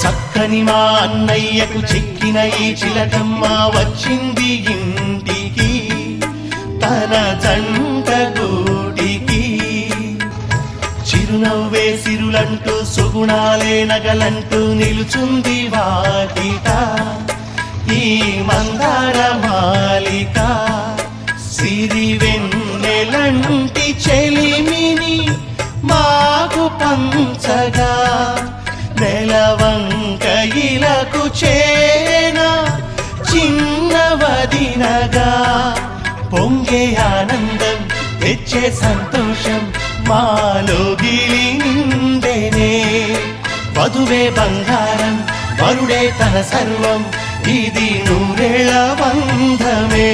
చక్కని మా అన్నయ్యకు చెక్కిన ఈ చిలకమ్మ వచ్చింది ఇంటికి తన జంట గూటికి. చిరునవ్వే సిరులంటూ సుగుణాలే నగలంటూ నిలుచుంది వాకిట ఈ మందార మాలిక. సిరి వెన్నెలంటి చెలిమిని మాకు పంచగా నెలవంక ఇలకు చేన చిన్నవదినగా. పొంగే ఆనందం తెచ్చే సంతోషం మాలో గిలి నిండెనే. వధువే బంగారం వరుడే తన సర్వం ఇది నూరేళ్ల బంధమే.